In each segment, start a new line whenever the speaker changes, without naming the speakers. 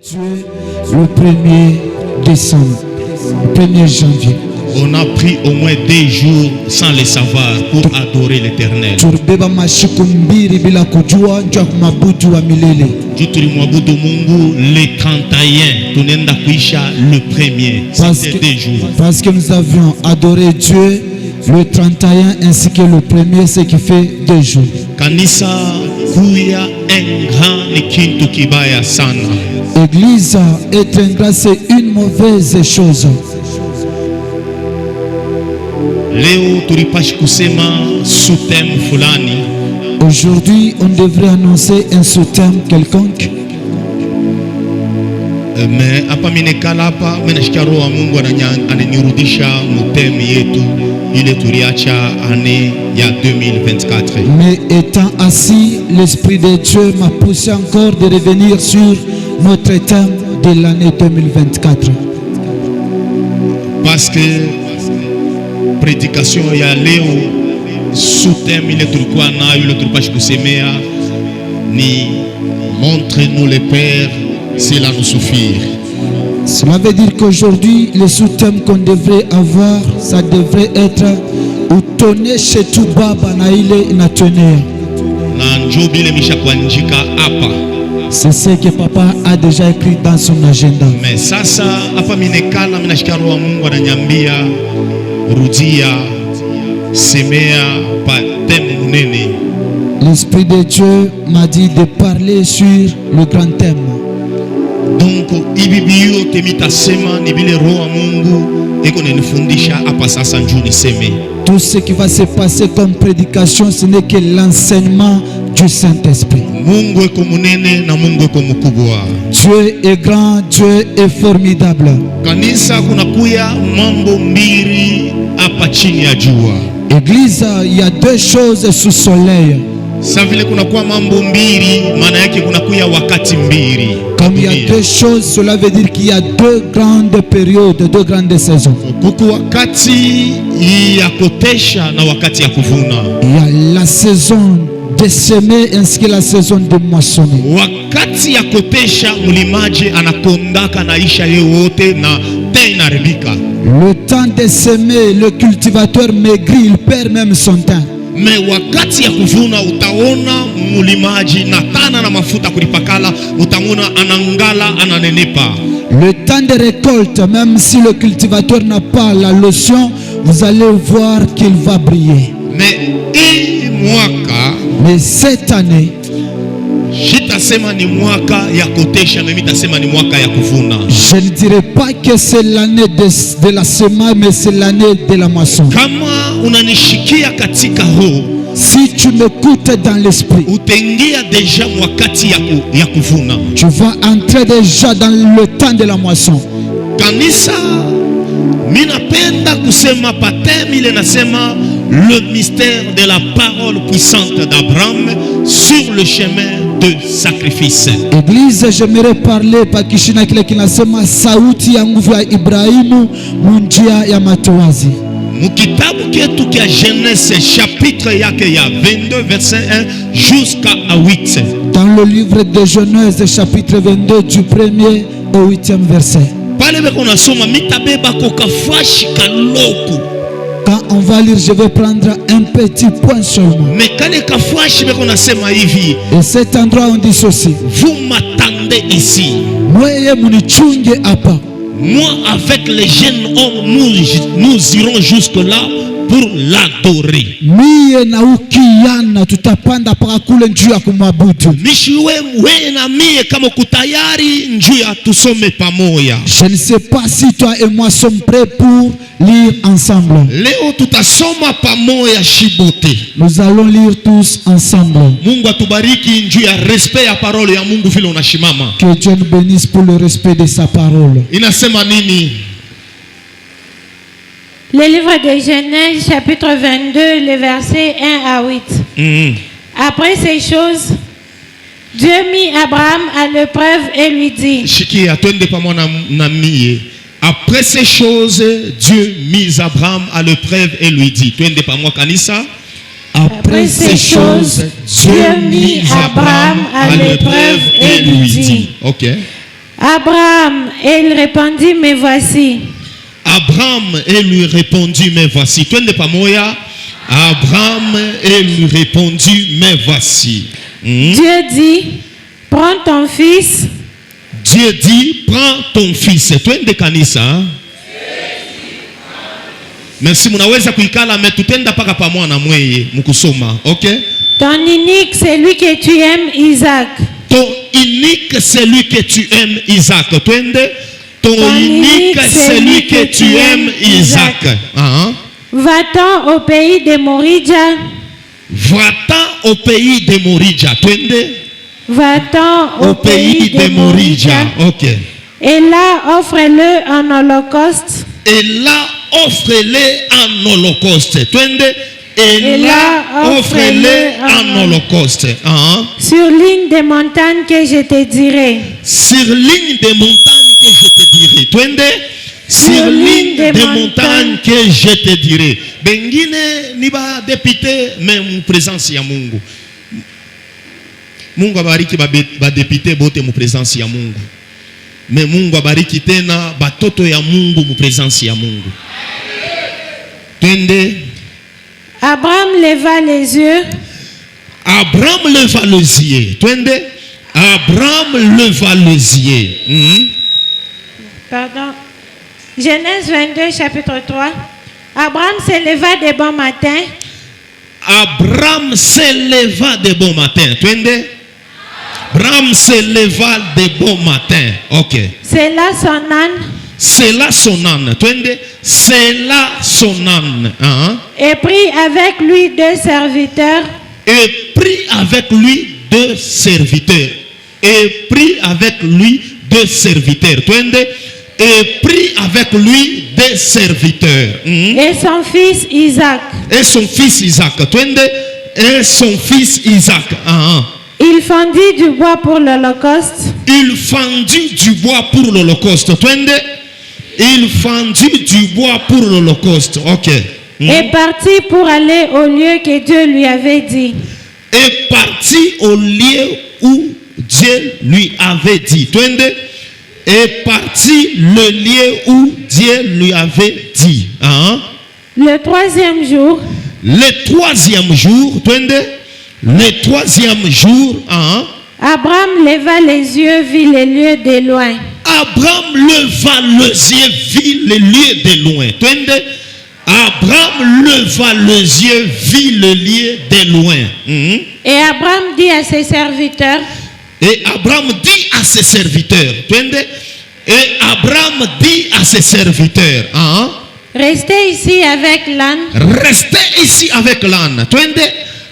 Dieu le 1er décembre, le 1er janvier.
On a pris au moins 2 jours sans le savoir pour adorer l'Éternel. Tulimwabudu Mungu le 31, tunenda kuisha le 1er. C'était 2 jours.
Parce que nous avions adoré Dieu le 31 ainsi que le 1er, ce qui fait 2 jours.
Kanisa kuya engra ni kintu kibaya sana.
Église, être ingrat, c'est une mauvaise chose.
Leo tulipashi kusema sous-thème fulani.
Aujourd'hui, on devrait annoncer un sous-thème quelconque.
Mais hapa minekala hapa menashikia roho wa Mungu ananirudisha mutemi yetu ile tuliacha année ya 2024.
Mais étant assis, l'Esprit de Dieu m'a poussé encore de revenir sur notre thème de l'année 2024.
Parce que prédication ya leo sous-thème ile tulikuwa nayo ile tulipashi kusemea ni montre-nous le Père, cela nous suffit.
Cela veut dire qu'aujourd'hui, le sous-thème qu'on devrait avoir, ça devrait être utonne chez tout baba na ile inatonea.
Na njobile misha kuandika hapa.
C'est ce que papa a déjà écrit dans son agenda.
Mais sasa hapa minekala minashika roho wa Mungu ananiambia rudia semea pa thème munene.
L'Esprit de Dieu m'a dit de parler sur le grand thème.
Donc ibibio temita sema ni bile roho wa Mungu eko nenifundisha hapa sasa njuni seme.
Tout ce qui va se passer comme prédication, ce n'est que l'enseignement du Saint-Esprit.
Mungu eko munene na Mungu eko mkubwa.
Dieu est grand, Dieu est formidable.
Kanisa kunakuya mambo mbili hapa chini ya jua.
Église, il y a 2 choses sous soleil.
Sa vile kunakuwa mambo mbili, maana yake kunakuya wakati mbili.
Comme il y a 2 choses, cela veut dire qu'il y a 2 grandes périodes, 2 grandes saisons.
Kuku wakati ya kotesha na wakati ya kuvuna.
Il y a la saison de semer ainsi que la saison de moissonner.
Wakati ya kotesha mlimaji anakondaka naisha yote na tena rebika.
Le temps de semer, le cultivateur maigrit, il perd même son temps.
Mais wakati ya kuvuna utaona mlimaji na tana na mafuta kulipakala, utaona anangala ananenepa.
Le temps de récolte, même si le cultivateur n'a pas la lotion, vous allez voir qu'il va briller. Mais cette année,
shitasema ni mwaka ya kotesha, mimi tasema ni mwaka ya kuvuna.
Je ne dirais pas que c'est l'année de la semence, mais c'est l'année de la moisson.
Kama unanishikia katika roho,
si tu m'écoutes dans l'esprit,
utengia deja mwakati ya kuvuna.
Tu vas entrer déjà dans le temps de la moisson.
Kanisa, minapenda kusema patem ile nasema le mystère de la parole puissante d'Abraham sur le chemin de sacrifice.
Église, j'aimerais parler pakishina kile kinasema sauti ya nguvu ya Ibrahimu munjia ya matowazi.
Mukitabu ketu kia Genèse chapitre yake ya 22 verset 1 jusqu'à 8.
Dans le livre de Genèse chapitre 22 du 1er au 8e verset.
Pale beko nasoma mitabeba kokafashi kaloku.
Quand on va lire, je vais prendre un petit point seulement. Et cet endroit, on dit ceci.
Vous m'attendez ici.
Moi,
avec les jeunes hommes, nous irons jusque-là pour l'adorer.
Je ne sais pas si toi et moi sommes prêts pour lire ensemble. Nous allons lire tous ensemble. Que Dieu nous bénisse pour le respect de sa parole.
Le livre de Genèse, chapitre 22, les versets 1 à 8. Après ces choses, Dieu mit Abraham à l'épreuve et lui dit.
Après ces choses, Dieu mit Abraham à l'épreuve et lui dit.
Après ces choses, Dieu mit Abraham à l'épreuve et lui dit.
Ok.
Abraham, et il répondit, me voici.
Abraham et lui répondit, mais voici. Twende pamoja. Abraham et lui répondit, mais voici.
Dieu dit, prends ton fils.
Dieu dit, prends ton fils. Twende kanisa. Merci, munaweza kuikala mais tutenda paka pamoja na mweye mkusoma, OK?
Ton unique, celui que tu aimes, Isaac.
Ton unique, celui que tu aimes, Isaac. Twende. Ton unique, celui que tu aimes, Isaac.
Va-t'en au pays de Moridja.
Va-t'en au pays de Moridja. Twende.
Va-t'en
Au pays de Moridja. OK.
Et là, offre-le en holocauste.
Et là, offre-le en holocauste. Twende. Et là, offre-le en holocauste.
Sur ligne des montagnes que je te dirai.
Sur ligne des montagnes que je te dirai. Twende. Sur ligne des montagnes que je te dirai. Bengine ni ba député mais mu présence ya Mungu. Mungu abariki ba député bote mu présence ya Mungu. Mais Mungu abariki tena batoto ya Mungu mu présence ya Mungu. Twende.
Abraham leva les yeux.
Abraham leva les yeux. Twende. Abraham leva les yeux.
Pardon. Genèse 22, chapitre 3. Abraham se leva de bon matin.
Abraham se leva de bon matin. Twende. Abraham se leva de bon matin. OK.
C'est là son âne.
C'est là son âne. Twende. C'est là son âne.
Et prit avec lui 2 serviteurs.
Et prit avec lui 2 serviteurs. Et prit avec lui 2 serviteurs. Twende. Et prit avec lui 2 serviteurs.
Et son fils Isaac.
Et son fils Isaac. Twende. Et son fils Isaac.
Il fendit du bois pour l'holocauste.
Il fendit du bois pour l'holocauste. Twende. Il fendit du bois pour l'holocauste. OK.
Et partit pour aller au lieu que Dieu lui avait dit.
Et partit au lieu où Dieu lui avait dit. Twende. Et partit le lieu où Dieu lui avait dit.
Le 3e jour.
Le 3e jour. Twende. Le 3e jour.
Abraham leva les yeux, vit les lieux de loin.
Abraham leva les yeux, vit les lieux de loin. Twende. Abraham leva les yeux, vit les lieux de loin.
Et Abraham dit à ses serviteurs.
Et Abraham dit à ses serviteurs. Twende. Et Abraham dit à ses serviteurs.
Restez ici avec l'âne.
Restez ici avec l'âne. Twende.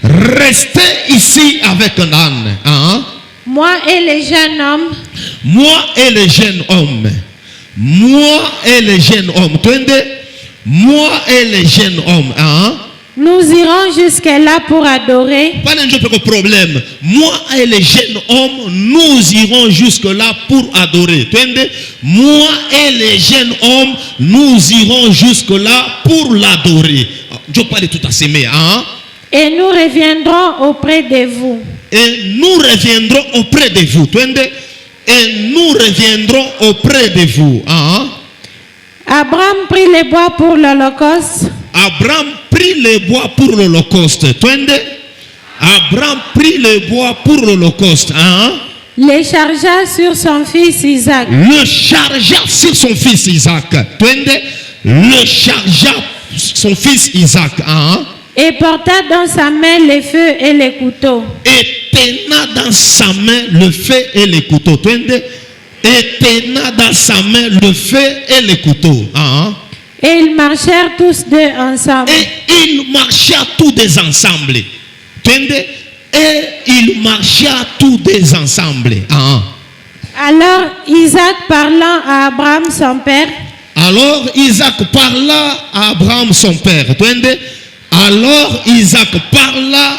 Restez ici avec l'âne.
Moi et les jeunes hommes.
Moi et les jeunes hommes. Moi et les jeunes hommes. Twende. Moi et les jeunes hommes.
Nous irons jusque-là pour adorer.
Pas de problème. Moi et les jeunes hommes, nous irons jusque-là pour adorer. Twende. Moi et les jeunes hommes, nous irons jusque-là pour l'adorer. Je parle tout à ces mais.
Et nous reviendrons auprès de vous.
Et nous reviendrons auprès de vous. Twende. Et nous reviendrons auprès de vous.
Abraham prit les bois pour l'holocauste.
Abraham prit les bois pour l'holocauste. Twende. Abraham prit les bois pour l'holocauste.
Les chargea sur son fils Isaac.
Le chargea sur son fils Isaac. Twende. Le chargea son fils Isaac.
Et porta dans sa main le feu et les couteaux.
Et tenant dans sa main le feu et les couteaux. Twende. Et tenant dans sa main le feu et les couteaux.
Et ils marchèrent tous deux ensemble.
Et ils marchèrent tous deux ensemble. Twende. Et ils marchèrent tous deux ensemble.
Alors Isaac parlant à Abraham son père.
Alors Isaac parla à Abraham son père. Twende. Alors Isaac parla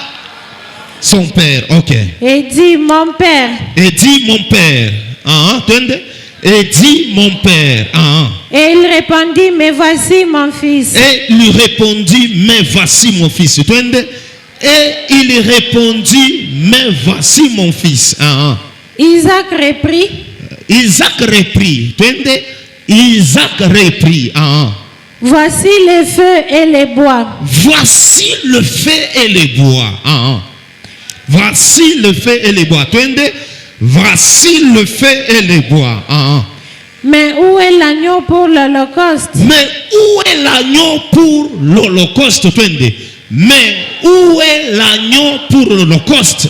son père. OK.
Et dit mon père.
Et dit mon père. Twende. Et dit mon père.
Et il répondit, mais voici mon fils.
Et lui répondit, mais voici mon fils. Twende. Et il répondit, mais voici mon fils.
Isaac reprit.
Isaac reprit. Twende. Isaac reprit.
Voici les feux et les bois.
Voici le feu et les bois. Voici le feu et les bois. Twende. Voici le feu et les bois.
Mais où est l'agneau pour l'holocauste?
Mais où est l'agneau pour l'holocauste? Twende. Mais où est l'agneau pour l'holocauste?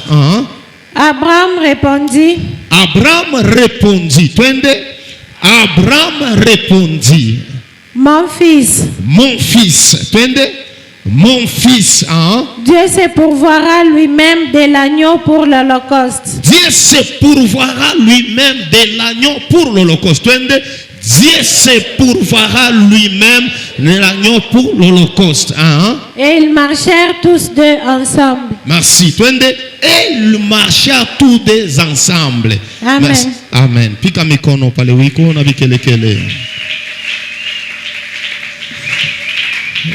Abraham répondit.
Abraham répondit. Twende. Abraham répondit.
Mon fils.
Mon fils. Twende. Mon fils.
Dieu se pourvoira lui-même de l'agneau pour l'holocauste.
Dieu se pourvoira lui-même de l'agneau pour l'holocauste. Twende. Dieu se pourvoira lui-même de l'agneau pour l'holocauste.
Et ils marchèrent tous deux ensemble.
Merci. Twende. Et ils marchèrent tous deux ensemble.
Amen.
Merci. Amen. Pika mikono pale wiko na vikelekele.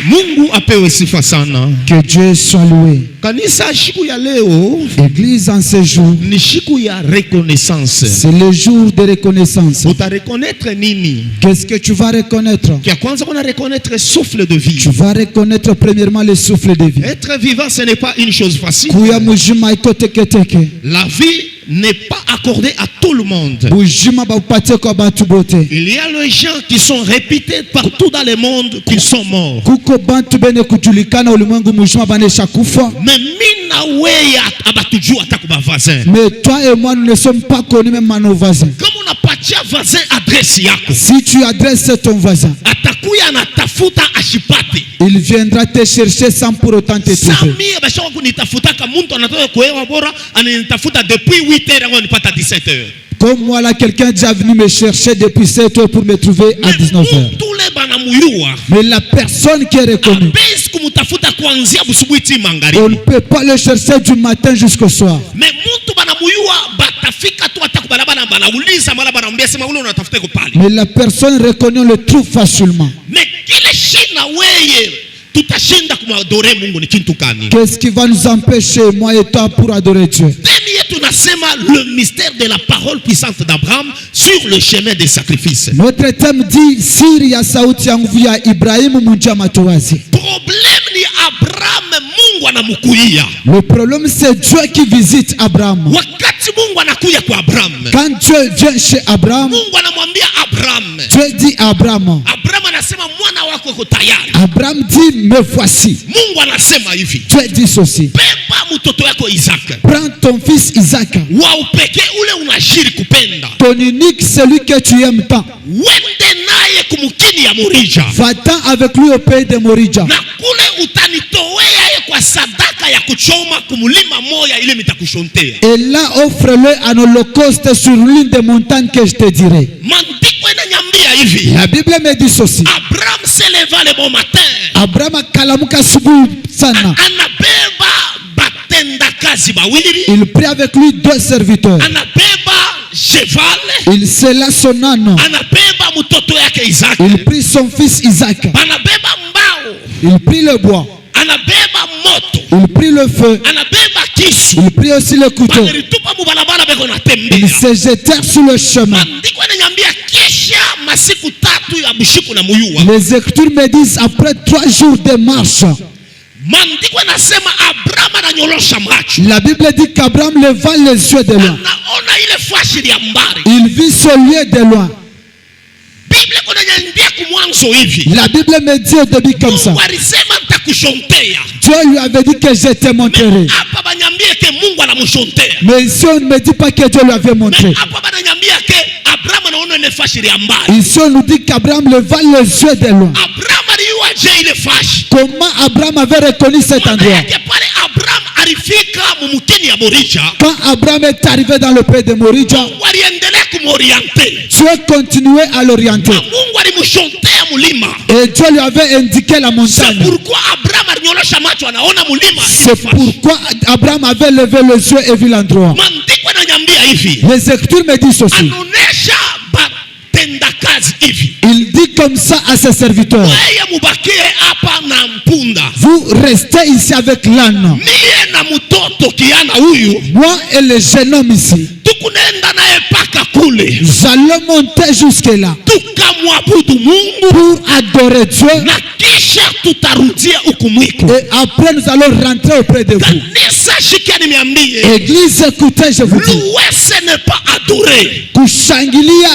Mungu apewe sifa sana.
Que Dieu soit loué.
Kanisa siku ya leo,
Église en ce jour,
ni siku ya reconnaissance.
c'est le jour de reconnaissance.
Uta reconnaître nini?
Qu'est-ce que tu vas reconnaître?
Kia kwanza kuna reconnaître souffle de vie.
Tu vas reconnaître premièrement le souffle de vie.
Être vivant, ce n'est pas une chose facile.
Kuya mujima iko teke teke.
La vie n'est pas accordée à tout le monde.
Bujima ba upatie kwa bantu bote.
Il y a les gens qui sont réputés partout dans le monde qu'ils sont morts.
Kuko bantu bene kujulikana ulimwengu mujima banesha kufa.
Mais mina weya abatujua hata kwa voisin.
Mais toi et moi nous ne sommes pas connus même à nos voisins.
Kama unapatia voisin adresse yako,
Si tu adresses ton voisin,
atakuya anatafuta ashipate.
il viendra te chercher sans pour autant te trouver.
Samia bashaka kunitafuta kama mtu anataka kuewa bora ananitafuta depuis 8h avant nipata 17h.
Comme moi là, quelqu'un est déjà venu me chercher depuis 7 heures pour me trouver à 19h. Mais la personne qui est reconnue, on ne peut pas le chercher du matin jusqu'au soir.
Mais
la personne reconnue, on le trouve facilement. Qu'est-ce qui va nous empêcher, moi et toi, pour adorer Dieu?
Le mystère de la parole puissante d'Abraham sur le chemin des sacrifices.
Notre thème dit siri ya sauti ya nguvu ya Ibrahimu munja matowazi.
Problème ni Abraham Mungu anamukuia.
Le problème c'est Dieu qui visite Abraham.
Wakati Mungu anakuya kwa Abraham.
Quand Dieu vient chez Abraham,
Mungu anamwambia Abraham.
Dieu dit à Abraham.
Abraham anasema mwana wako yuko tayari.
Abraham dit me voici.
Mungu anasema hivi.
Dieu dit ceci.
Beba mtoto wako Isaac.
Prends ton fils Isaac.
Wa upekee ule unashiri kupenda.
Ton unique, celui que tu aimes tant.
Wende naye kumkini ya Morija.
Va-t'en avec lui au pays de Morija.
Na kule utanitowea kwa sadaka ya kuchoma kumulima moya ile nitakushontea.
Et là offre-le en holocauste sur l'une des montagnes que je te dirai.
Maandiko inaniambia hivi.
La Bible me dit ceci.
Abraham se leva le bon matin.
Abraham akalamuka asubuhi sana.
Anabeba batenda kazi bawili.
Il prit avec lui 2 serviteurs.
Anabeba cheval.
Il sella son âne.
Anabeba mtoto yake Isaac.
Il prit son fils Isaac.
Anabeba mbao.
Il prit le bois.
Anabeba moto.
Il prit le feu.
Anabeba kisu.
Il prit aussi le couteau.
Banalitupa mubalabala beko natembea.
Ils se jetèrent sur le chemin.
Maandiko yananiambia kisha masiku 3 ya bushiku na muyua.
Les Écritures me disent après 3 jours de marche.
Maandiko yanasema Abraham ananyorosha macho.
La Bible dit qu'Abraham leva les yeux de loin.
Anaona ile flash ya mbali.
Il vit ce lieu de loin.
Biblia kunaniambia kumwanzo hivi.
La Bible me dit au début comme ça.
Mungu alisema nitakushontea.
Dieu lui avait dit que je te montrerai.
Hapa banyambia ke Mungu anamshontea.
Mais ici on ne me dit pas que Dieu lui avait montré.
Hapa bananyambia ke Abraham anaona ile flash ya mbali.
Ici on nous dit qu'Abraham leva les yeux de loin.
Abraham aliwa je ile flash.
Comment Abraham avait reconnu cet endroit?
Abraham alifika mumkini ya Morija.
Quand Abraham est arrivé dans le pays de Morija,
Mungu aliendelea kumorienter.
Dieu continuait à l'orienter.
Mungu alimshontea mulima.
Et Dieu lui avait indiqué la montagne.
C'est pourquoi Abraham alinyorosha macho anaona mulima.
C'est pourquoi Abraham avait levé les yeux et vu l'endroit.
Maandiko yananiambia hivi.
Les Écritures me disent ceci.
Anonesha batenda kazi hivi.
Il dit comme ça à ses serviteurs.
Wewe mubakie hapa na mpunda.
Vous restez ici avec l'âne.
Mie na mtoto kiana huyu.
Moi et le jeune homme ici.
Tukunenda naye paka kule. kule.
Nous allons monter jusque-là
Tukamwabudu Mungu
pour adorer Dieu.
na kisha tutarudia huku mwiko.
Et après, nous allons rentrer auprès de vous.
Kanisa shikia nimeambie.
Église, écoutez, je vous dis.
Louer ce n'est pas adorer.
Kushangilia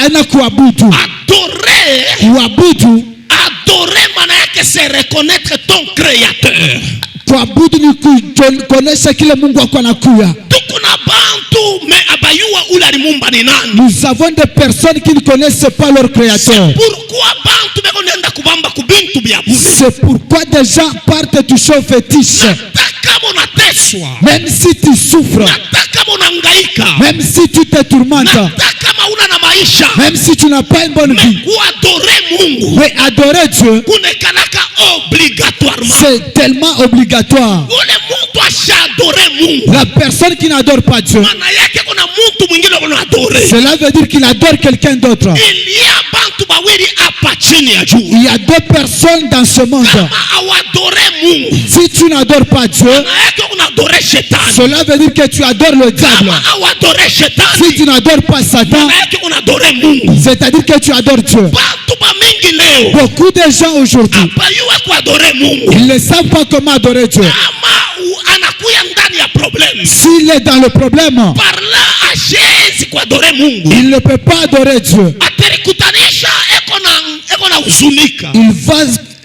ana kuabudu.
Adorer.
Kuabudu.
Adorer maana yake c'est reconnaître ton créateur.
Kuabudu ni kuonesha kile Mungu wako anakuya.
Tukuna bantu me abayua ule alimumba ni nani.
Nous avons des personnes qui ne connaissent pas leur créateur.
Pourquoi bantu beko nenda kubamba kubintu bya bure.
C'est pourquoi des gens partent toucher au fétiche.
Nataka unateswa.
Même si tu souffres.
Nataka unahangaika.
Même si tu te tourmentes.
Nataka mauna na maisha.
Même si tu n'as pas une bonne vie.
Kuadorer Mungu.
Mais adorer Dieu.
Kunekanaka obligatoirement.
C'est tellement obligatoire.
Ule mtu ashadore Mungu.
La personne qui n'adore pas Dieu.
Maana yake kuna mtu mwingine unaadore.
Cela veut dire qu'il adore quelqu'un d'autre.
Il y a bantu bawili hapa chini ya juu.
Il y a deux personnes dans ce monde.
Kama awadore Mungu.
Si tu n'adores pas Dieu,
Maana yake unadore shetani.
cela veut dire que tu adores le diable.
Kama awadore shetani.
Si tu n'adores pas Satan,
Maana yake unadore Mungu.
c'est-à-dire que tu adores Dieu.
Bantu ba mingi leo.
Beaucoup de gens aujourd'hui,
Abayua kuadore Mungu.
ils ne savent pas comment adorer Dieu.
Kama anakuya ndani ya problème.
S'il est dans le problème,
Par là ashezi kuadore Mungu.
il ne peut pas adorer Dieu.
Aterikutanisha eko na huzunika.
Il va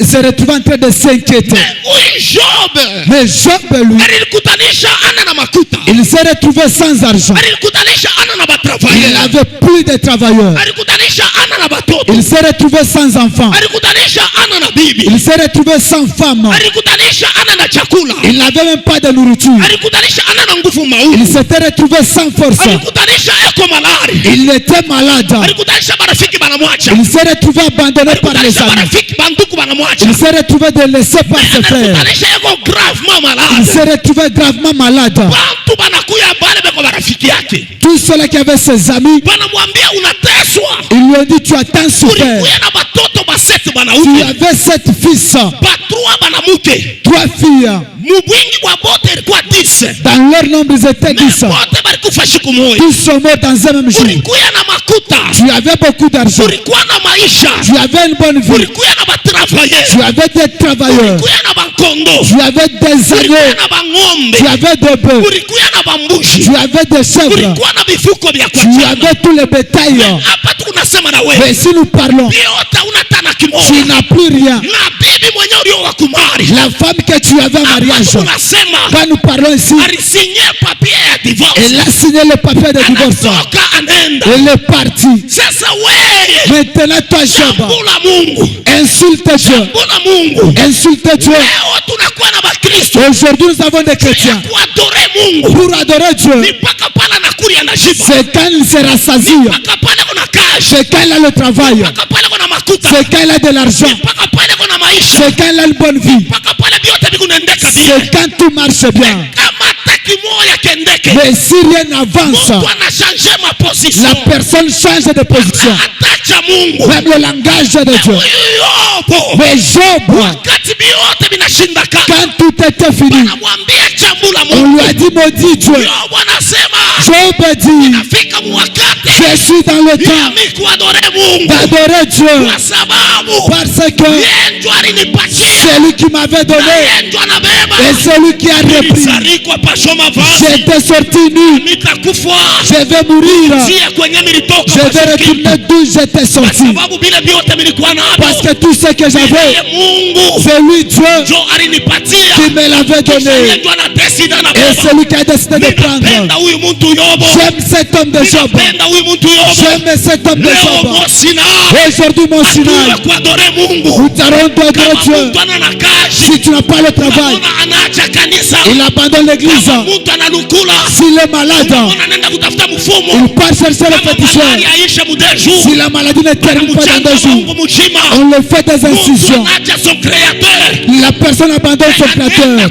se retrouver en train de s'inquiéter.
Huyu Job
Mais Job, lui,
alikutanisha ana na makuta.
il s'est retrouvé sans argent.
Alikutanisha ana na
Il
batravailleur.
n'avait plus de travailleurs.
Alikutanisha ana na batoto.
Il s'est retrouvé sans enfants.
Alikutanisha ana na bibi.
Il s'est retrouvé sans femme.
Alikutanisha ana na chakula.
Il n'avait même pas de nourriture.
Alikutanisha ana na nguvu
Il
mauti.
s'était retrouvé sans force.
Alikutanisha eko malari.
Il était malade.
Alikutanisha marafiki banamwacha.
Il s'est retrouvé abandonné par les
Alikutanisha
amis.
marafiki banduku banamwacha.
Il s'est retrouvé délaissé par ses frères.
Alikutanisha eko gravement
Il
malade.
s'est retrouvé gravement malade.
Bantu banakuya bale beko marafiki yake.
Tous ceux qui avaient ses amis,
Banamwambia unateswa.
ils lui ont dit tu as tant souffert.
Ulikuya na batoto baseti
Tu
banaume.
avais 7 fils,
Batrua banamuke.
3 filles.
Mubwingi kwa bote ilikuwa 10.
Dans leur nombre, ils étaient 10.
Bote balikufa siku moja.
Tous sont morts dans un même jour.
Ulikuya na makuta.
Tu avais beaucoup d'argent.
Ulikuwa na maisha.
Tu avais une bonne vie.
Ulikuya na batravailleur.
Tu avais des travailleurs.
Ulikuya na bankondo.
Tu avais des
Ulikuya
agneaux.
na bangombe.
Tu avais des bœufs.
Ulikuya na bambushi.
Tu avais des chèvres.
Ulikuwa na vifuko vya
Tu
kuachana.
avais tous les bétails.
Hapa tu unasema na
Mais
wewe.
si nous parlons,
Yote unata na
tu
kimoja.
n'as plus rien.
Na bibi mwenye uliowakumari.
La femme que tu avais en mariage,
Hapa tunasema
quand nous parlons ici,
alisinye papier ya divorce.
elle a signé le papier de divorce.
Anatoka anaenda.
Elle est partie.
Sasa wewe
Maintenant, toi, Job,
chambula Mungu.
insulte Dieu.
Chambula Mungu.
Insulte Dieu.
Leo tunakuwa na Bakristo.
Aujourd'hui, nous avons des chrétiens.
Kuadore Mungu.
Pour adorer Dieu,
Ni mpaka pala nakuli anashiba.
c'est quand il se rassasie.
Mpaka pale kuna cash.
C'est quand il a le travail.
Mpaka pale kuna makuta.
C'est quand il a de l'argent.
Mpaka pale kuna maisha.
C'est quand il a une bonne vie.
Mpaka pale vyote vikunaendeka bien.
C'est quand tout marche bien.
Kama taki moya kendeke.
Mais si rien n'avance,
Mtu anashanje ma position.
la personne change de position.
Atacha Mungu.
Même le langage de Dieu.
Yopo.
Mais Job,
Wakati vyote vinashindikana.
quand tout était fini,
Anamwambia chambula
on
Mungu.
lui a dit maudit Dieu.
Yobo anasema
Job dit,
nafika mwakati
je suis dans le
ya
temps
mimi kuadore Mungu.
d'adorer Dieu
Kwa sababu
parce que
yeye ndio alinipatia.
c'est lui qui m'avait donné
Yeye ndio anabeba.
et c'est lui qui a repris.
Nilisarikwa pasho mavazi.
J'étais sorti nu,
Nitakufa.
je vais mourir,
Sia kwenye nilitoka.
je vais retourner d'où j'étais
Kwa
sorti
sababu vile vyote nilikuwa
parce
navyo.
que tout ce que j'avais,
Yeye Mungu
c'est lui Dieu
ndio alinipatia.
qui me l'avait
Kisha yeye
donné
ndio anadesida na
et c'est lui qui a décidé de
Ninapenda
prendre.
huyu mtu Yobo.
J'aime cet homme de Job,
Ninapenda huyu mtu Yobo.
j'aime cet homme de
Leo
Job.
Mosina.
Aujourd'hui mon Sinaï,
Tuwe kuadore Mungu.
nous allons adorer
Kama
Dieu.
mtu ana na kazi.
Si tu n'as pas le travail,
Unaona anaacha kanisa.
il abandonne l'église.
Kama mtu analukula.
S'il est malade,
Unaona anaenda kutafuta mfumo.
il part chercher le
Kama
féticheur.
malari aisha muda jours.
Si la maladie ne termine pas dans 2 jours,
Mungu mzima.
on le fait des
Mungu
incisions.
anaacha son créateur.
La la personne abandonne son créateur,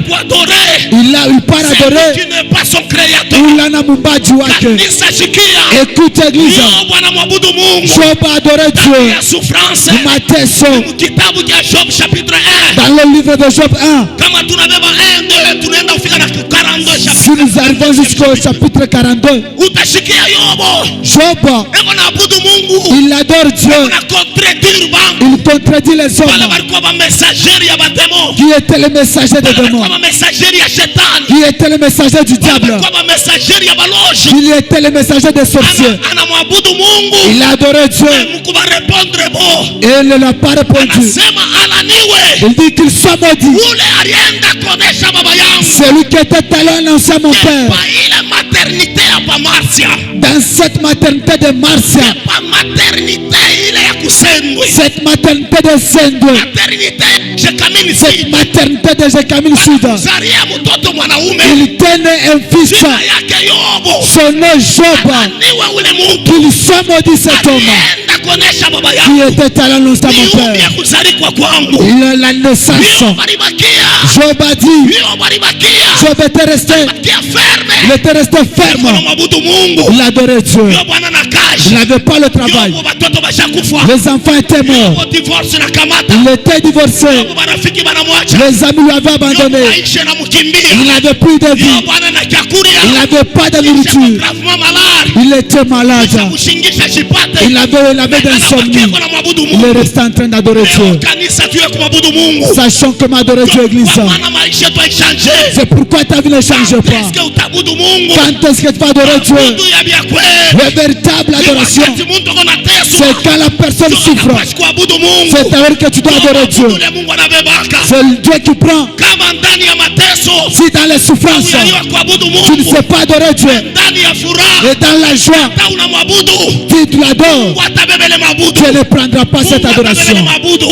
il part adorer
qui n'est pas son créateur.
ulana mumbaji wake.
Kanisa shikia.
Écoute église,
Yobu anamwabudu Mungu.
Job a adoré Dieu.
Ya souffrance.
Mateso,
Kitabu cha Job chapitre 1.
dans le livre de Job 1,
Kama tunabeba 1 2 tunaenda kufika na 42
si
chapitre.
nous arrivons jusqu'au chapitre 42,
Utashikia Yobu.
Job,
Eko naabudu Mungu.
il adore Dieu,
Na contredire bangu.
il contredit les
Wale
hommes
walikuwa ba messagers ya bademo.
qui étaient les messagers des démons,
Walikuwa ba messagers ya shetani.
qui étaient les messagers du diable,
Walikuwa ba messagers ya balozi.
qui étaient les messagers des sorciers.
Anamwabudu Mungu.
Il a adoré Dieu
Mungu va répondre bon.
et il ne l'a pas répondu.
Anasema alaniwe.
Il dit qu'il soit maudit.
Ule alienda kuonesha baba yangu.
Celui qui était allé annoncer à mon père
Pa ile maternité hapa Marcia.
dans cette maternité de Marcia,
Pa maternité ile ya kusendwe.
cette maternité de Sendwe,
Maternité Shekamini
cette
Sidi.
maternité de Jekamil Souda,
Zaria mtoto mwanaume.
il tenait un fils,
Jina yake Yobu.
son nom Job.
Niwe ule mtu.
Qu'il soit maudit cet homme
Alienda kuonesha baba
qui
yangu.
était allé annoncer à mon
Viumbe
père.
ya kuzalikwa kwangu.
Il a la naissance.
Yobu alibakia.
Job a dit,
Yobu alibakia.
Job était resté,
Alibakia ferme.
il était resté ferme.
Anamwabudu Mungu.
Il adorait Dieu.
Yobu ana na kazi.
Il n'avait pas le travail.
Yobu watoto bashakufa.
Les enfants étaient morts.
Yobu divorce na kamata.
Il était divorcé.
Yobu marafiki banamwacha.
Les amis lui avaient
Yobu
abandonné.
maisha na mkimbia.
Il n'avait plus de vie.
Yobu ana na chakuria.
Il n'avait pas de nourriture.
Gravement malade.
Il était malade.
Kushingisha shipate.
Il avait d'insomnie.
Anamwabudu
Il
Mungu.
est resté en train d'adorer
Leo
Dieu.
kanisa tuwe kumwabudu Mungu.
Sachant que m'adorer Dieu, église.
Kwa maana maisha yetu haichange.
C'est pourquoi ta vie ne change pas.
Est-ce que utabudu Mungu?
Quand est-ce que tu vas adorer Dieu?
Abudu ya vya kweli.
La véritable adoration,
Wakati mtu akona teso.
c'est quand la personne souffre.
Unapaswa kuabudu Mungu.
C'est alors que tu dois adorer Dieu.
Ule Mungu anabebaka.
C'est Dieu qui prend.
Kama ndani ya mateso
Si dans les souffrances,
unajua kuabudu
tu ne
Mungu.
sais pas adorer Dieu,
Ndani ya furaha
et dans la joie,
hata unamwabudu.
si tu l'adores,
Mungu atabebele mabudu.
Dieu ne prendra pas cette adoration.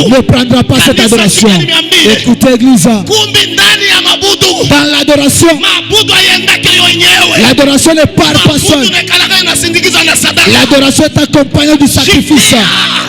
Ne prendra pas cette adoration. Écoutez, église,
Kumbi ndani ya mabudu.
dans l'adoration,
Mabudu haiendake yenyewe.
l'adoration ne part pas
Mabudu
seule.
nekalaga inasindikizwa na sadaka.
L'adoration est accompagnée du sacrifice.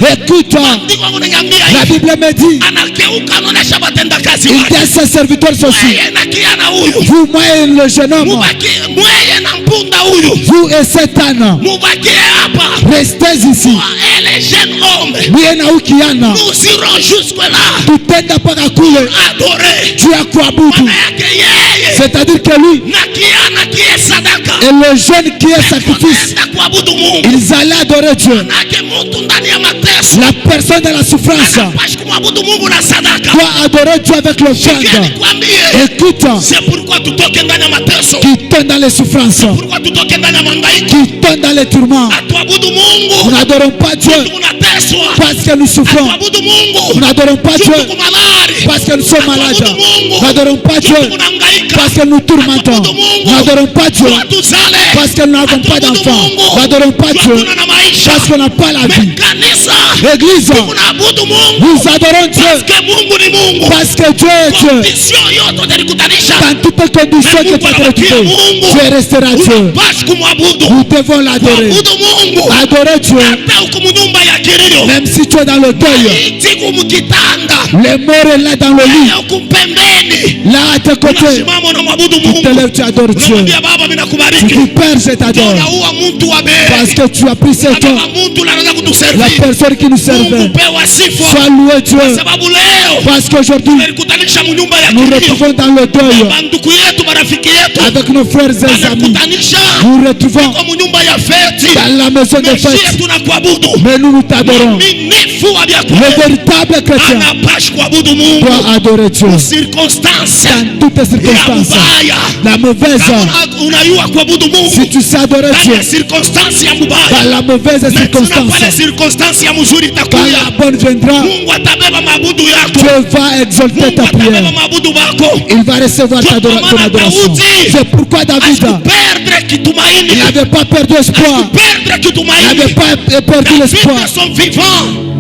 Écoute,
Ndiko kunaniambia
la
hivi.
Bible me dit,
Anageuka anaonesha watenda kazi
il
wake.
dit à ses serviteurs aussi,
Yeye na kiana huyu.
vous, moi et le jeune homme,
Mubaki mweye na mpunda huyu.
vous et cet âne,
Mubakie hapa.
restez ici.
Elle est jeune homme.
Mie na ukiana,
Nous irons jusque là.
tutenda mpaka kule
Adorer.
juu ya kuabudu.
Maana yake yeye.
C'est-à-dire que lui
Na kiana kie sadaka.
et le jeune qui est sacrifice,
Wanaenda kuabudu Mungu.
ils allaient adorer Dieu.
Manake mtu ndani ya mateso.
La personne dans la souffrance
Anapashi kumwabudu Mungu na sadaka.
doit adorer Dieu avec
Sikia
l'offrande.
nikwambie.
Écoute,
C'est pourquoi tutoke ndani ya mateso.
qui tombe dans les souffrances,
Pourquoi tutoke ndani ya mangaiko.
qui tombe dans les tourments,
Atuabudu
nous
Mungu.
n'adorons pas Dieu
Tunateswa.
parce que nous souffrons.
Atuabudu
Nous
Mungu.
n'adorons pas Dieu
Tuko malari.
parce que nous sommes malades.
Atuabudu Mungu.
Nous n'adorons pas Dieu
Tunahangaika.
parce que nous tourmentons. Nous n'adorons pas Dieu
Watuzale.
parce que nous n'avons pas d'enfants. Nous n'adorons pas Dieu
Hatuna na maisha.
parce qu'on n'a pas la vie.
Kanisa.
Église,
Tunaabudu Mungu.
nous adorons Dieu
Parce que Mungu ni Mungu.
parce que Dieu est Dieu.
Condition yote utalikutanisha.
Dans toutes les conditions que tu as trouvées, Dieu restera Dieu.
Unapaswa kumwabudu.
Nous devons l'adorer.
Kuabudu Mungu.
Adorer Dieu,
Hata uko munyumba ya kilio.
même si tu es dans le deuil.
Itiku mukitanda.
Le mort est là dans le lit,
Leo kumpembeni.
là à tes côtés.
Unasimama unamwabudu
Tu te
Mungu.
lèves, tu adores Dieu.
Unamwambia Baba mimi
Tu
nakubariki.
dis Père, je t'adore
Unaua mtu wa mbele.
parce que tu as pris cet homme,
Baba mtu anaweza
la
kutuservir.
personne qui nous servait.
Mungu pewa sifa.
Sois loué Dieu
Sababu leo
parce qu'aujourd'hui
tulikutanisha munyumba ya
nous
kilio.
retrouvons dans le deuil
Banduku yetu marafiki yetu
avec nos frères et amis.
wanakutanisha
Nous retrouvons
kwa munyumba ya feti.
dans la maison de
Meshia
fête,
tunakuabudu.
mais nous t'adorons.
Minifu wa vya
Le
kweli.
véritable chrétien
Anapashi kuabudu Mungu.
doit adorer Dieu
Circonstance
dans toutes les
ya
circonstances.
mubaya.
La mauvaise,
Kama unayua kuabudu
si
Mungu
tu sais adorer
ndani
Dieu
ya circonstance ya mubaya.
dans la mauvaise
Tuna
circonstance,
pale circonstance ya mzuri
quand
itakuya.
la bonne viendra,
Mungu atabeba mabudu yako.
Dieu va exalter
Mungu
ta
atabeba
prière.
mabudu bako.
Il va recevoir ton adoration. C'est pourquoi David,
Perdre kitumaini.
il n'avait pas perdu espoir.
Perdre
Il
kitumaini.
n'avait pas perdu l'espoir.
David son vivant.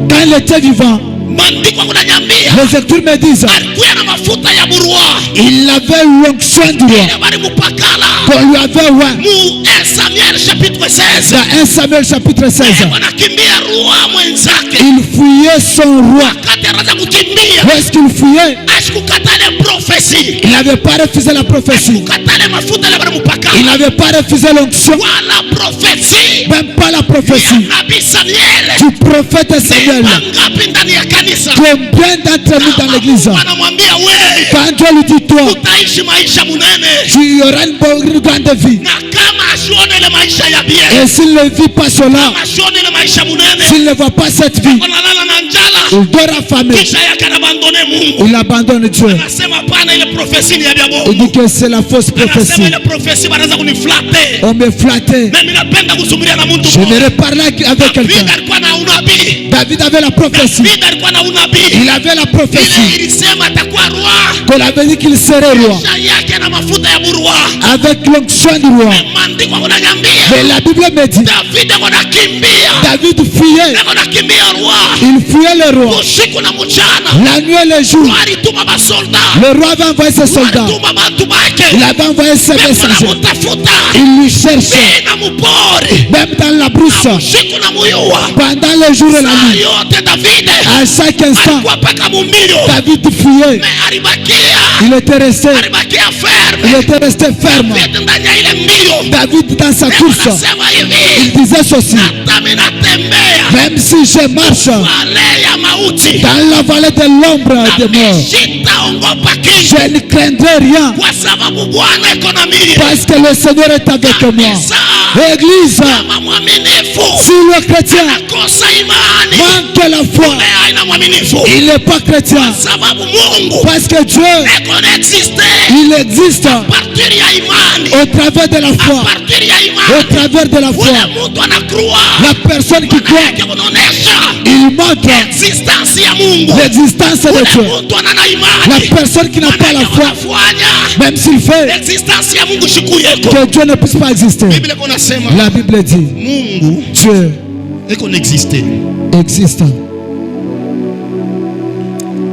Quand il était vivant,
Maandiko kunanyambia
les Écritures me disent,
alikuwa na mafuta ya burua.
il avait l'onction du roi.
Ile walimupakala.
Qu'on lui avait oint.
Mu 1 Samuel chapitre 16.
Dans 1 Samuel chapitre 16,
Wanakimbia rua mwenzake.
il fuyait son roi.
wakati anaanza kukimbia
Où est-ce qu'il fuyait?
ashikukatale prophecy
Il n'avait pas refusé la prophétie.
ashikukatale mafuta la mpaka
Il n'avait pas refusé l'onction.
wala prophecy
Même pas la prophétie
nabii Samuel
du prophète Samuel.
wangapi ndani ya kanisa
Combien d'entre nous dans l'église,
wanamwambia wewe
quand Dieu lui dit toi,
utaishi maisha munene
tu auras une grande vie.
na kama asione ile maisha ya bien
Et s'il ne vit pas cela,
kama asione ile maisha munene
s'il ne voit pas cette vie,
analala na njala
il dort affamé.
kisha yake anabandone Mungu
Il abandonne Dieu.
anasema hapana ile prophecy ni ya
Il
Mungu
dit que c'est la fausse
anasema
prophétie.
ile prophecy wanaanza kuniflate
On me flattait.
mimi napenda kusubiria na mtu
J'aimerais parler avec
David
quelqu'un.
alikuwa na unabii
David avait la prophétie.
David alikuwa na unabii
Il avait la
ile
prophétie
ilisema atakuwa roi
qu'on avait dit qu'il serait roi.
kisha yake na mafuta ya burwa
Avec l'onction du roi.
maandiko kunanyambia
Mais la Bible me dit,
David anakimbia
David fuyait.
anakimbia roi
Il fuyait le roi.
usiku na mchana
La nuit et le jour.
alituma masolda
Le roi avait envoyé ses soldats.
alituma bantu bake
Il avait envoyé ses messagers.
mutafuta
Il lui cherchait.
na mupori
Même dans la brousse.
usiku na muyua
Pendant le jour et la
saa
nuit.
yote David
À chaque instant,
alikuwa paka mumilio
David fuyait.
me alibakia
Il était resté.
alibakia ferme
Il était resté ferme.
David ndani ya ile mbio
David dans sa course.
anasema hivi
Il disait ceci.
hata mimi natembea
Même si je marche
wale ya mauti
dans la vallée de l'ombre des morts,
sitaogopa kitu
je ne craindrai rien
kwa sababu Bwana iko na mimi
parce que le Seigneur est avec moi. Église,
kama mwaminifu
si le chrétien
nakosa imani
manque la foi,
aina mwaminifu
il n'est pas chrétien
sababu Mungu
parce que Dieu,
eko na existe
il existe
partir ya imani
au travers de la foi.
partir ya
Au
imani
travers de la foi,
ule mtu anakrua
la personne qui croit,
yake kunaonesha
il montre
existence ya Mungu
l'existence de Dieu.
ule mtu anana
La
imani
personne qui n'a pas la foi,
anafanya
même s'il fait
existence ya Mungu siku yeko
que Dieu ne puisse pas exister,
Biblia kunasema
la Bible dit
Mungu
Dieu
eko existe
existe.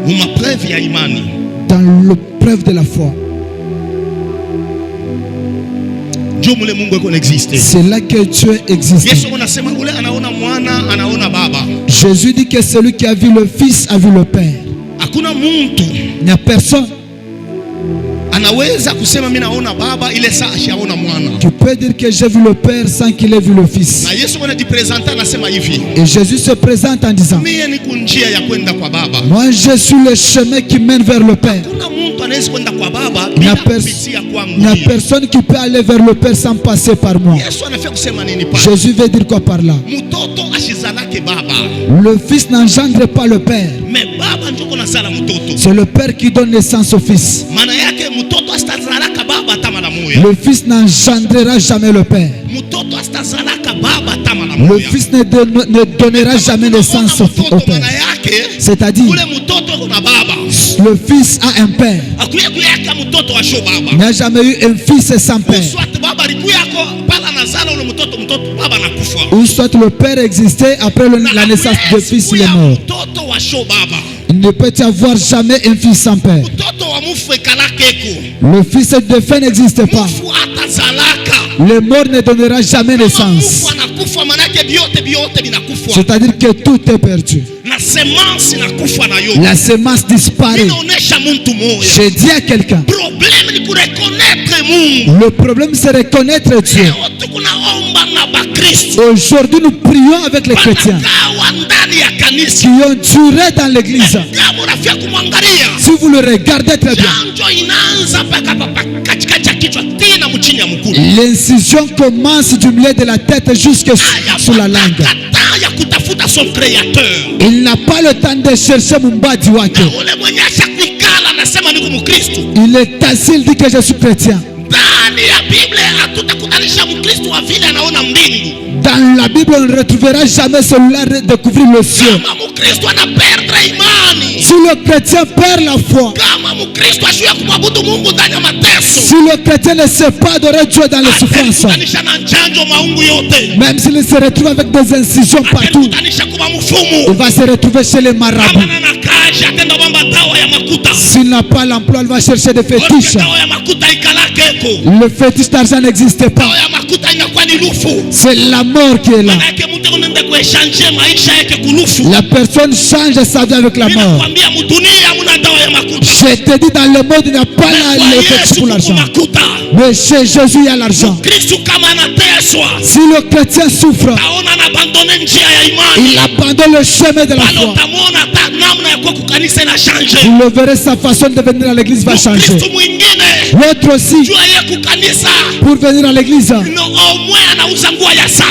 uma preuve ya imani
Dans l'épreuve de la foi,
ndio mule Mungu eko existe
c'est là que Dieu existe.
Yesu anasema ule anaona mwana anaona baba
Jésus dit que celui qui a vu le Fils a vu le Père.
hakuna mtu
Il n'y a personne
anaweza kusema mimi naona baba ile saa ashaona mwana
qui peut dire que j'ai vu le Père sans qu'il ait vu le Fils.
na Yesu anajipresenta anasema hivi
Et Jésus se présente en disant,
mimi niko njia ya kwenda kwa baba
moi je suis le chemin qui mène vers le Père.
kuna mtu anaweza kwenda kwa baba
Il n'y a,
bila kupitia
il n'y a
kwangu
personne qui peut aller vers le Père sans passer par moi.
Yesu anafia kusema nini pale
Jésus veut dire quoi par là?
mtoto ashizalake baba
Le Fils n'engendre pas le Père.
me baba ndio kunazala mtoto
C'est le Père qui donne naissance au Fils.
maana yake mtoto asitazalaka baba hata mara moja
Le Fils n'engendrera jamais le Père.
mtoto asitazalaka baba hata mara
Le
moja
Fils ne donnera jamais naissance au
mtoto
Père.
maana yake
C'est-à-dire,
ule mtoto kuna baba
le Fils a un Père.
akuya kuyaka mtoto wa show baba
Il n'y a jamais eu un Fils sans Père.
soit baba alikuyako pala nazala ule mtoto baba anakufa
Ou soit le Père existait après la naissance du Fils, il est mort.
mtoto wa show baba
Il ne peut y avoir jamais un Fils sans Père.
mtoto wa mufu ekalakeko
Le Fils de fin n'existe pas.
mufu atazalaka
Le mort ne donnera jamais naissance.
mufu anakufa manake vyote vinakufa
C'est-à-dire que tout est perdu.
na semence inakufa na yo
La semence disparaît.
inaonesha mtu moya
Je dis à quelqu'un,
problème ni kureconnaître Mungu
le problème c'est reconnaître Dieu.
leo tukunaomba na bakristo
Aujourd'hui nous prions avec les chrétiens
wanagawa ndani ya kanisa
qui ont duré dans l'église.
kama unafia kumwangalia
Si vous le regardez très bien,
chanjo inaanza mpaka katikati ya kichwa tena mchini ya mkulu
l'incision commence du milieu de la tête jusque sous la langue.
kataa ya kutafuta son créateur
Il n'a pas le temps de chercher Mumbadi wake.
ule mwenye ashakuikala anasema niko mkristo
Il est assis, il dit que je suis chrétien.
ndani ya Biblia hatutakutanisha mkristo wa vile anaona mbingu
Dans la Bible, on ne retrouvera jamais celui-là découvrir le ciel.
kama mkristo anaperdre imani
Si le chrétien perd la foi,
kama mkristo ashuya kumwabudu Mungu ndani ya mateso
si le chrétien ne sait pas adorer Dieu dans les souffrances,
atakutanisha na njanjo maungu yote
même s'il se retrouve avec des incisions partout,
atakutanisha kuba
il
mfumu
va se retrouver chez les marabouts.
kama na chômage atenda bamba dawa ya makuta.
S'il n'a pas l'emploi, il va chercher des fétiches.
Dawa ya makuta ikalake eko.
Le fétiche d'argent n'existe pas.
Dawa ya makuta inakuwa ni lufu.
C'est la mort qui est là.
Manake mtu unaenda kuechange maisha yake kulufu.
La personne change sa vie avec la mort.
Ninakwambia mdunia hamna dawa ya makuta.
Je te dis, dans le monde, il n'y a pas le fétiche pour l'argent. Mais chez Jésus, il y a l'argent. Si le chrétien souffre, il abandonne le chemin de la foi. Vous le verrez, sa façon de venir à l'église va changer. L'autre aussi, pour venir à l'église,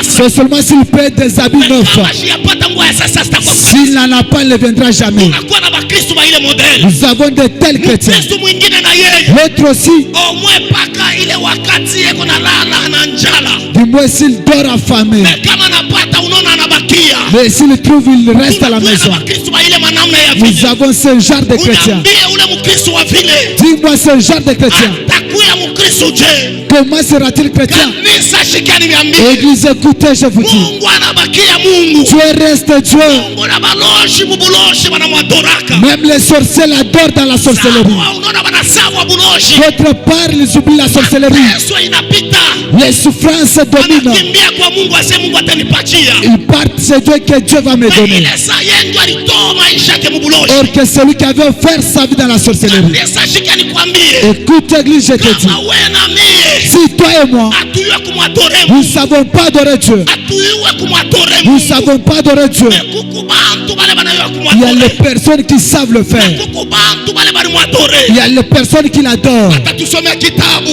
c'est seulement s'il paie des habits neufs. S'il n'en a pas, il ne viendra jamais. Nous avons de tels chrétiens. L'autre aussi, du moins s'il dort affamé. Mais s'il trouve, il reste à la maison. Nous avons ce genre de chrétiens. Dis-moi ce genre de chrétiens. Comment sera-t-il chrétien? Église, écoutez, je vous dis. Dieu reste Dieu. Même les sorciers l'adorent dans la sorcellerie. D'autre part, ils oublient la sorcellerie. Les souffrances dominent. Ils partent, c'est Dieu que Dieu va me donner. Or que celui qui avait offert sa vie dans la sorcellerie. Écoute, église, je te dis. Si toi et moi, nous ne savons pas adorer Dieu. Nous ne savons pas adorer Dieu. Il y a les personnes qui savent le faire. Il y a les personnes qui l'adorent.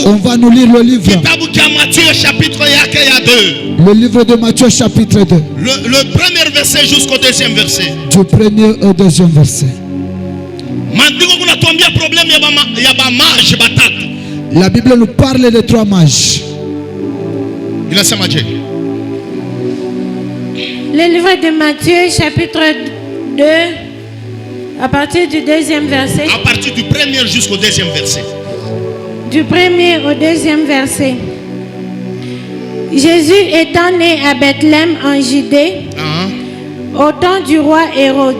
On va nous lire le livre. Le livre de Matthieu chapitre 2.
Le premier verset jusqu'au deuxième verset.
Du premier au deuxième verset. La Bible nous parle de 3 mages.
Le livre de Matthieu chapitre 2 à partir du deuxième verset.
À partir du premier jusqu'au deuxième verset.
Du premier au deuxième verset. Jésus étant né à Bethléem en Judée, au temps du roi Hérode.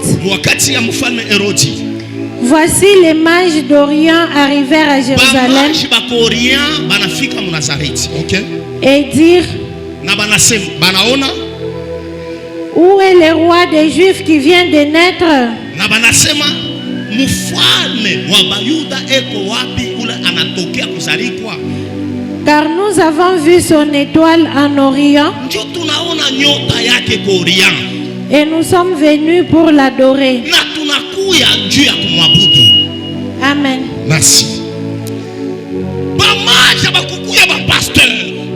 Voici les mages d'Orient arrivèrent à Jérusalem et dirent: où est le roi des Juifs qui vient de naître? Car nous avons vu son étoile en Orient et nous sommes venus pour l'adorer. Amen.
Merci.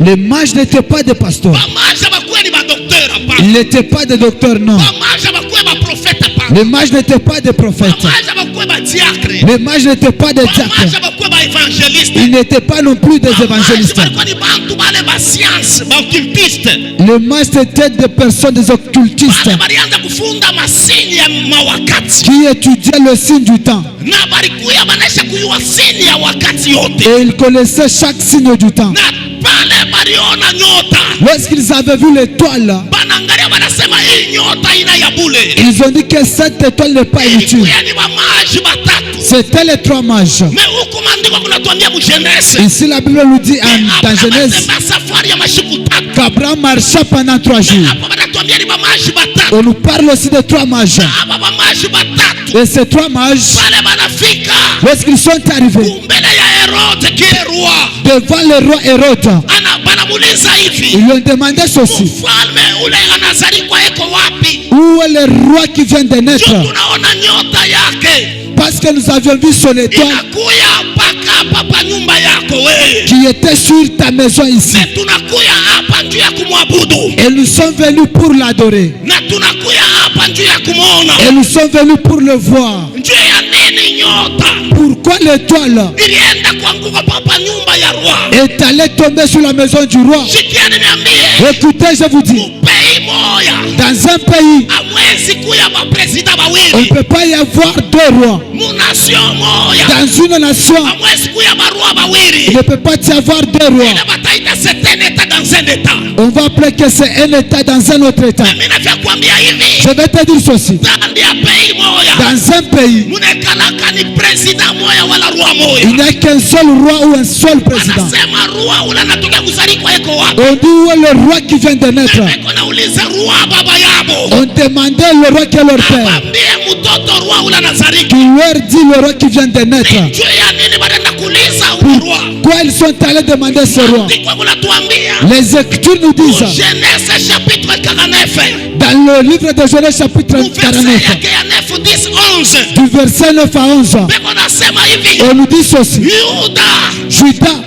Les mages n'étaient pas des pasteurs. Ils n'étaient pas des docteurs, non. Les mages n'étaient pas des prophètes. Les mages n'étaient pas des diacres. Ils n'étaient pas non plus des évangélistes. Les mages étaient des personnes, des occultistes qui étudiaient le signe du temps. Et ils connaissaient chaque signe du temps. Lorsqu'ils avaient vu l'étoile, ils ont dit que cette étoile n'est pas inutile. C'était les 3 mages. Ici la Bible nous dit dans Genèse qu'Abraham marcha pendant 3 jours. On nous parle aussi de 3 mages. Et ces 3 mages, lorsqu'ils sont arrivés devant le roi Hérode, ils lui ont demandé ceci: où est le roi qui vient de naître? Parce que nous avions vu son étoile qui était sur ta maison ici. Et nous sommes venus pour l'adorer. Et nous sommes venus pour le voir. Pourquoi l'étoile est allée tomber sur la maison du roi? Écoutez, je vous dis, dans un pays, on ne peut pas y avoir 2 rois. Dans une nation, il ne peut pas y avoir 2 rois. On va appeler que c'est un état dans un autre état. Je vais te dire ceci. Dans un pays,
munekalaka ni president moya wala roi moya.
il n'y a qu'un seul roi ou un seul président.
Anasema roi ule anatoka kuzaliwa yako wapi?
On dit où est le roi qui vient de naître.
Beko nauliza roi baba yabo.
On demandait le roi qui est leur père.
Mwambie mtoto roi ule anazalika.
Qui leur dit le roi qui vient de naître.
Juu ya nini banaenda kuuliza roi?
Pourquoi ils sont allés demander ce roi?
Ndiko kunatuambia.
Les Écritures nous disent
Genèse chapitre 49.
dans le livre de Genèse chapitre 49 du verset 9 à 11, on nous dit ceci. Judas,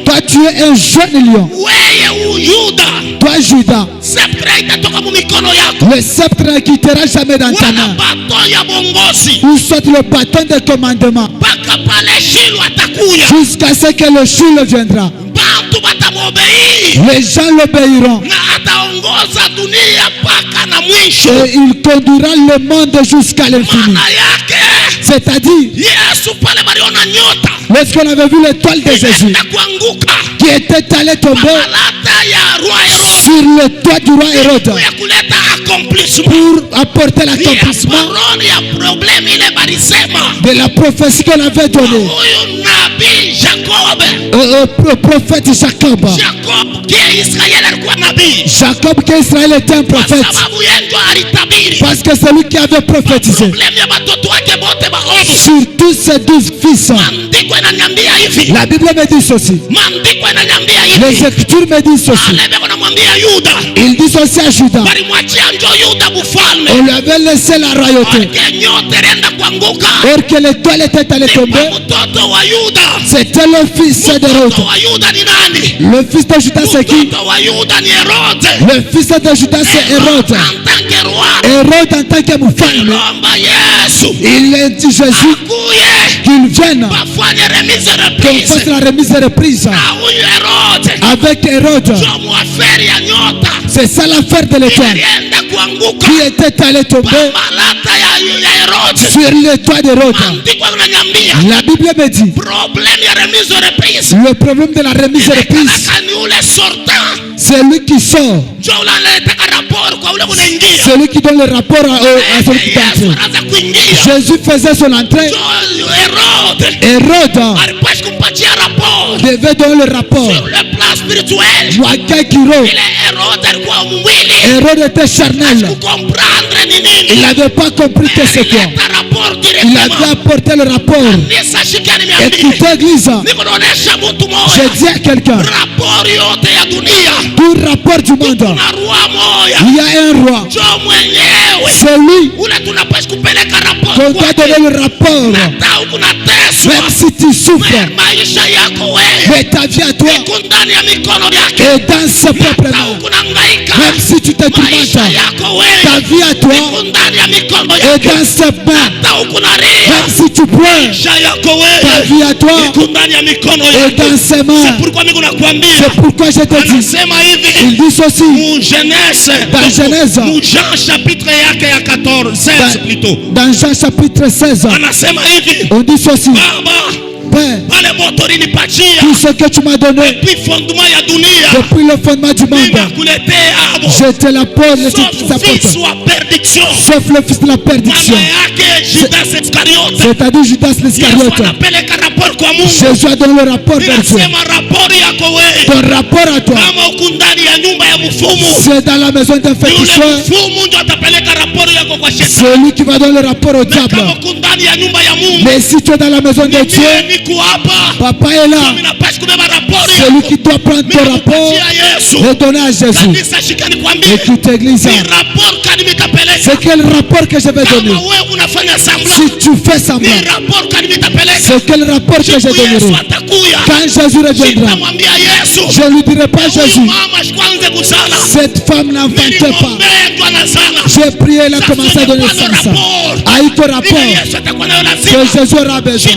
toi tu es un jeune lion. Toi Judas, le sceptre ne quittera jamais dans ta main. Où soit le bâton de commandement jusqu'à ce que le Shilo viendra. Les gens l'obéiront. Et il conduira le monde jusqu'à l'infini. C'est-à-dire, lorsqu'on avait vu l'étoile de Jésus qui était allée tomber sur le toit du roi Hérode pour apporter l'accomplissement de la prophétie qu'on avait donnée au prophète Jacob. Jacob qui Israël était un prophète parce que c'est lui qui avait prophétisé sur tous ses 12 fils. La Bible me dit ceci. Les Écritures me disent ceci. Il dit ceci à Judas. On lui avait laissé la royauté. Or que l'étoile était allée tomber. C'était le fils d'Hérode. Le fils de Judas c'est qui? Le fils de Judas c'est Hérode. Hérode en tant que moufane, il a dit Jésus qu'il vienne, qu'on fasse la remise et reprise avec Hérode. C'est ça l'affaire de l'étoile qui était allé tomber sur le toit d'Hérode. La Bible me dit le problème de la remise et reprise, c'est lui qui sort, celui qui donne le rapport à celui qui entre. Jésus faisait son entrée. Hérode devait donner le rapport. Hérode était charnel. Il n'avait pas compris que c'est quoi. Il avait apporté le rapport. Écoutez l'église. Je dis à quelqu'un, tout rapport du monde, il y a un roi. C'est lui qu'on doit donner le rapport. Même si tu souffres, mais ta vie à toi est dans ses propres mains. Même si tu te tourmentes, ta vie à toi est dans ses mains. Même si tu pleures, ta vie à toi est dans ses mains. C'est pourquoi je te dis, il dit ceci dans Genèse,
Jean chapitre 16 plutôt.
Dans Jean chapitre 16, on dit ceci. Père, tout ce que tu m'as donné depuis le fondement du monde, je te l'apporte, sauf le fils de la perdition, c'est-à-dire Judas l'Iscariote. Jésus a donné le rapport vers Dieu. Ton rapport à toi, c'est dans la maison d'un féticheur. C'est lui qui va donner le rapport au diable. Mais si tu es dans la maison de Dieu, papa est là. C'est lui qui doit prendre ton rapport et donner à Jésus. Écoute l'église, c'est quel rapport que je vais donner? Si tu fais semblant, c'est quel rapport que je donnerai? Quand Jésus reviendra, je ne lui dirai pas Jésus, cette femme n'enfantait pas. J'ai prié, elle a commencé à donner sens. Avec ton rapport que Jésus aura besoin.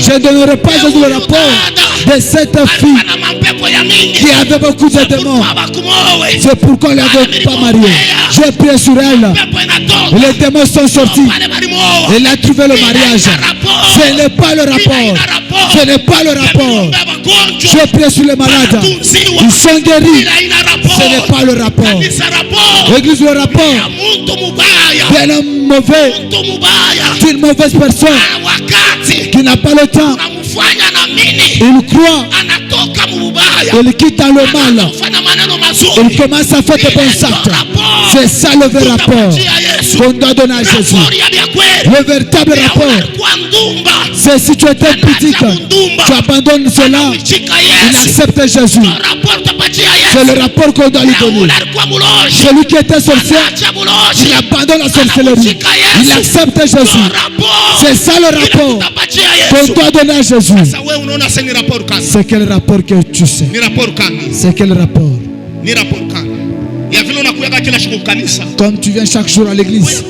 Je ne donnerai pas Jésus le rapport de cette fille qui avait beaucoup de démons. C'est pourquoi elle n'avait pas marié. J'ai prié sur elle. Les démons sont sortis. Elle a trouvé le mariage. Ce n'est pas le rapport. Ce n'est pas le rapport. J'ai prié sur les malades. Ils sont guéris. Ce n'est pas le rapport. L'église, le rapport, d'un homme mauvais, d'une mauvaise personne qui n'a pas le temps. Il croit, il quitte dans le mal, il commence à faire des bons actes. C'est ça le vrai rapport qu'on doit donner à Jésus. Le véritable rapport, c'est si tu étais politique, tu abandonnes cela, il accepte Jésus. C'est le rapport qu'on doit lui donner. Celui qui était sorcier, il abandonne la sorcellerie, il accepte Jésus. C'est ça le rapport qu'on doit donner à Jésus. C'est quel rapport que tu sais? C'est quel rapport? Comme tu viens chaque jour à l'église,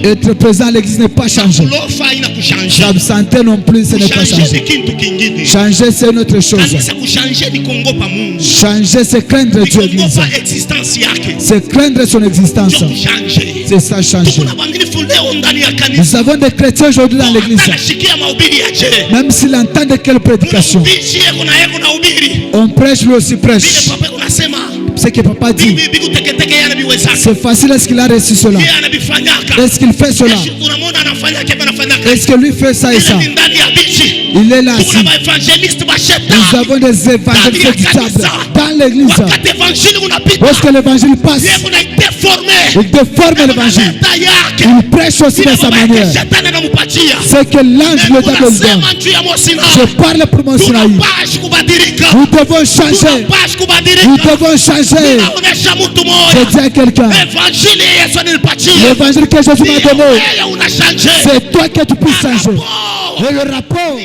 être présent à l'église n'est pas changé. S'absenter non plus, ce n'est pas changé. Changer, c'est une autre chose. Changer, c'est craindre Dieu. C'est craindre son existence. C'est ça, changer. Nous avons des chrétiens aujourd'hui dans l'église, même s'ils entendent quelle prédication, on prêche, lui aussi prêche. Ce que papa dit, c'est facile. Est-ce qu'il a reçu cela? Est-ce qu'il fait cela? Est-ce que lui fait ça et ça? Il est là. Nous avons des évangélistes véritable dans l'église. Lorsque l'évangile passe, il déforme l'évangile. Il prêche aussi de sa manière. C'est que l'ange le donne. Je parle pour mon Sinaï. Nous devons changer. Nous devons changer. Je dis à quelqu'un, l'évangile que Jésus m'a donné, c'est toi que tu puisses changer. Et le rapport